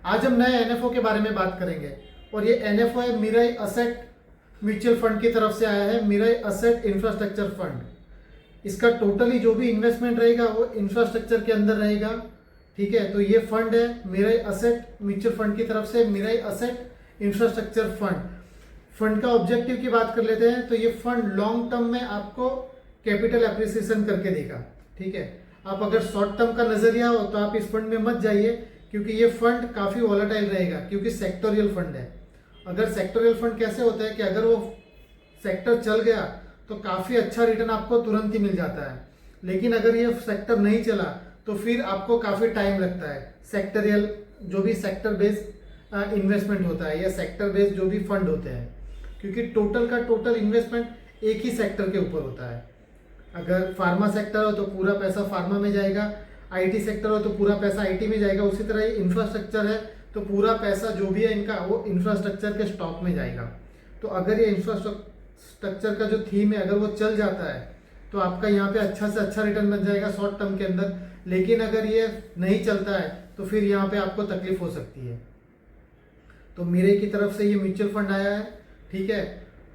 आज हम नए एनएफओ के बारे में बात करेंगे और ये एनएफओ है मिराई असेट म्यूचुअल फंड की तरफ से आया है, मिराई असेट इंफ्रास्ट्रक्चर फंड। इसका टोटली जो भी इन्वेस्टमेंट रहेगा वो इंफ्रास्ट्रक्चर के अंदर रहेगा। ठीक है, तो ये फंड है मिराई असेट म्यूचुअल फंड की तरफ से, Mirae asset infrastructure fund. Fund का ऑब्जेक्टिव की बात कर लेते हैं तो ये फंड लॉन्ग टर्म में आपको कैपिटल एप्रिसिएशन करके देगा। ठीक है, आप अगर शॉर्ट टर्म का नजरिया हो तो आप इस फंड में मत जाइए, क्योंकि ये फंड काफी वॉलेटाइल रहेगा, क्योंकि सेक्टोरियल फंड है। अगर सेक्टोरियल फंड कैसे होता है कि अगर वो सेक्टर चल गया तो काफी अच्छा रिटर्न आपको तुरंत ही मिल जाता है, लेकिन अगर ये सेक्टर नहीं चला तो फिर आपको काफी टाइम लगता है। सेक्टरियल जो भी सेक्टर बेस्ड इन्वेस्टमेंट होता है या सेक्टर बेस्ड जो भी फंड होते हैं, क्योंकि टोटल का टोटल इन्वेस्टमेंट एक ही सेक्टर के ऊपर होता है। अगर फार्मा सेक्टर हो तो पूरा पैसा फार्मा में जाएगा, आईटी सेक्टर हो तो पूरा पैसा आईटी में जाएगा। उसी तरह ये इंफ्रास्ट्रक्चर है तो पूरा पैसा जो भी है इनका वो इंफ्रास्ट्रक्चर के स्टॉक में जाएगा। तो अगर ये इंफ्रास्ट्रक्चर का जो थीम है अगर वो चल जाता है तो आपका यहाँ पे अच्छा से अच्छा रिटर्न बन जाएगा शॉर्ट टर्म के अंदर। लेकिन अगर ये नहीं चलता है तो फिर यहाँ पे आपको तकलीफ हो सकती है। तो मेरे की तरफ से ये म्यूचुअल फंड आया है। ठीक है,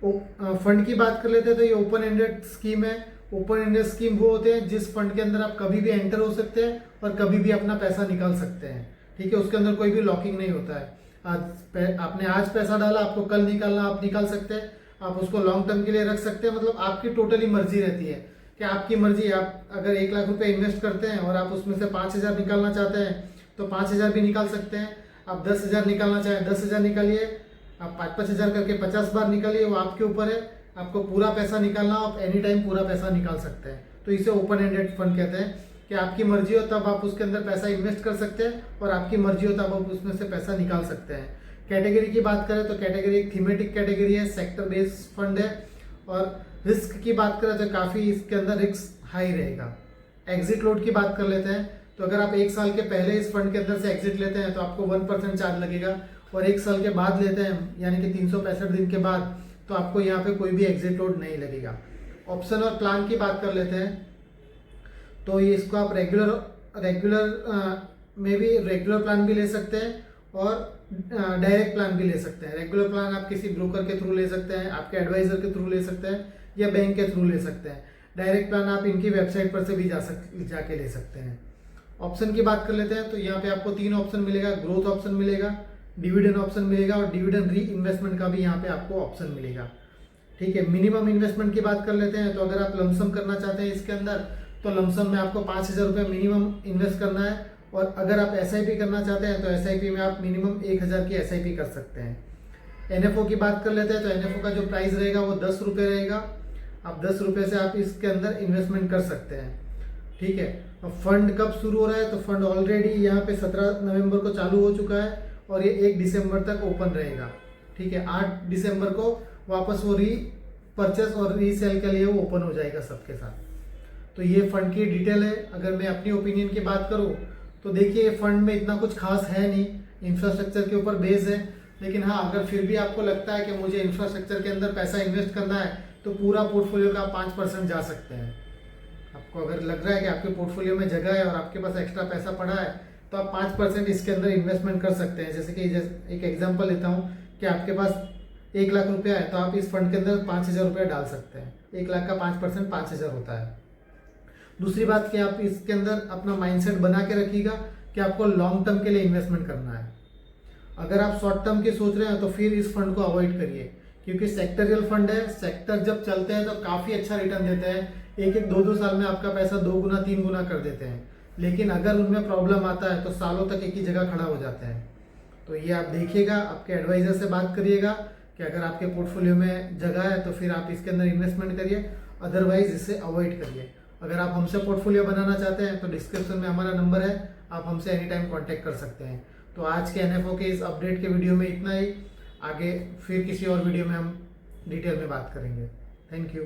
फंड की बात कर लेते हैं तो ये ओपन एंडेड स्कीम है। ओपन एंडेड स्कीम वो होते हैं जिस फंड के अंदर आप कभी भी एंटर हो सकते हैं और कभी भी अपना पैसा निकाल सकते हैं। ठीक है, उसके अंदर कोई भी लॉकिंग नहीं होता है। आपने आज पैसा डाला, आपको कल निकालना, आप निकाल सकते हैं। आप उसको लॉन्ग टर्म के लिए रख सकते हैं, मतलब आपकी टोटली मर्जी रहती है कि आपकी मर्जी। आप अगर 1 लाख रुपए इन्वेस्ट करते हैं और आप उसमें से 5,000 निकालना चाहते हैं तो 5,000 भी निकाल सकते हैं। आप 10,000 निकालना चाहें 10,000 निकालिए। आप 5,000 करके 50 बार निकालिए, वो आपके ऊपर है। आपको पूरा पैसा निकालना, आप एनी टाइम पूरा पैसा निकाल सकते हैं। तो इसे ओपन एंडेड फंड कहते हैं कि आपकी मर्जी हो तब आप उसके अंदर पैसा इन्वेस्ट कर सकते हैं और आपकी मर्जी हो तब आप उसमें से पैसा निकाल सकते हैं। कैटेगरी की बात करें तो कैटेगरी एक थीमेटिक कैटेगरी है, सेक्टर बेस्ड फंड है। और रिस्क की बात करें तो काफ़ी इसके अंदर रिस्क हाई रहेगा। एग्जिट लोड की बात कर लेते हैं तो अगर आप 1 साल के पहले इस फंड के अंदर से एग्जिट लेते हैं तो आपको 1% चार्ज लगेगा, और 1 साल के बाद लेते हैं यानी कि 365 दिन के बाद तो आपको यहाँ पे कोई भी एग्जिट लोड नहीं लगेगा। ऑप्शन और प्लान की बात कर लेते हैं तो ये इसको आप रेगुलर में भी रेगुलर प्लान भी ले सकते हैं और डायरेक्ट प्लान भी ले सकते हैं। रेगुलर प्लान आप किसी ब्रोकर के थ्रू ले सकते हैं, आपके एडवाइजर के थ्रू ले सकते हैं या बैंक के थ्रू ले सकते हैं। डायरेक्ट प्लान आप इनकी वेबसाइट पर से भी जाके ले सकते हैं। ऑप्शन की बात कर लेते हैं तो यहाँ पे आपको 3 ऑप्शन मिलेगा। ग्रोथ ऑप्शन मिलेगा, डिविडेंड ऑप्शन मिलेगा और डिविडेंड री इन्वेस्टमेंट का भी यहाँ पे आपको ऑप्शन मिलेगा। ठीक है, मिनिमम इन्वेस्टमेंट की बात कर लेते हैं तो अगर आप लमसम करना चाहते हैं इसके अंदर तो लमसम में आपको 5,000 रुपये मिनिमम इन्वेस्ट करना है। और अगर आप SIP करना चाहते हैं तो SIP में आप मिनिमम 1,000 की SIP कर सकते हैं। NFO की बात कर लेते हैं तो NFO का जो प्राइस रहेगा वो 10 रुपये रहेगा। आप 10 रुपये से आप इसके अंदर इन्वेस्टमेंट कर सकते हैं। ठीक है, अब फंड कब शुरू हो रहा है तो फंड ऑलरेडी यहाँ पे 17 नवंबर को चालू हो चुका है और ये 1 दिसंबर तक ओपन रहेगा। ठीक है, 8 दिसंबर को वापस वो परचेस और रीसेल के लिए वो ओपन हो जाएगा सबके साथ। तो ये फंड की डिटेल है। अगर मैं अपनी ओपिनियन की बात करूँ तो देखिए फंड में इतना कुछ खास है नहीं, इंफ्रास्ट्रक्चर के ऊपर बेस है। लेकिन हाँ, अगर फिर भी आपको लगता है कि मुझे इंफ्रास्ट्रक्चर के अंदर पैसा इन्वेस्ट करना है तो पूरा पोर्टफोलियो का 5% जा सकते हैं। आपको अगर लग रहा है कि आपके पोर्टफोलियो में जगह है और आपके पास एक्स्ट्रा पैसा पड़ा है तो आप 5% इसके अंदर इन्वेस्टमेंट कर सकते हैं। जैसे कि एक एग्जांपल लेता हूँ कि आपके पास 1 लाख रुपया है तो आप इस फंड के अंदर 5,000 रुपया डाल सकते हैं। 1 लाख का 5% 5,000 होता है। दूसरी बात कि आप इसके अंदर अपना माइंडसेट बना के रखिएगा कि आपको लॉन्ग टर्म के लिए इन्वेस्टमेंट करना है। अगर आप शॉर्ट टर्म की सोच रहे हैं तो फिर इस फंड को अवॉइड करिए, क्योंकि सेक्टरियल फंड है। सेक्टर जब चलते हैं तो काफ़ी अच्छा रिटर्न देते हैं। 1-2 साल में आपका पैसा 2 गुना 3 गुना कर देते हैं। लेकिन अगर उनमें प्रॉब्लम आता है तो सालों तक एक ही जगह खड़ा हो जाते हैं। तो ये आप देखिएगा, आपके एडवाइजर से बात करिएगा कि अगर आपके पोर्टफोलियो में जगह है तो फिर आप इसके अंदर इन्वेस्टमेंट करिए, अदरवाइज इसे अवॉइड करिए। अगर आप हमसे पोर्टफोलियो बनाना चाहते हैं तो डिस्क्रिप्शन में हमारा नंबर है, आप हमसे एनी टाइम कॉन्टैक्ट कर सकते हैं। तो आज के NFO के इस अपडेट के वीडियो में इतना ही। आगे फिर किसी और वीडियो में हम डिटेल में बात करेंगे। Thank you.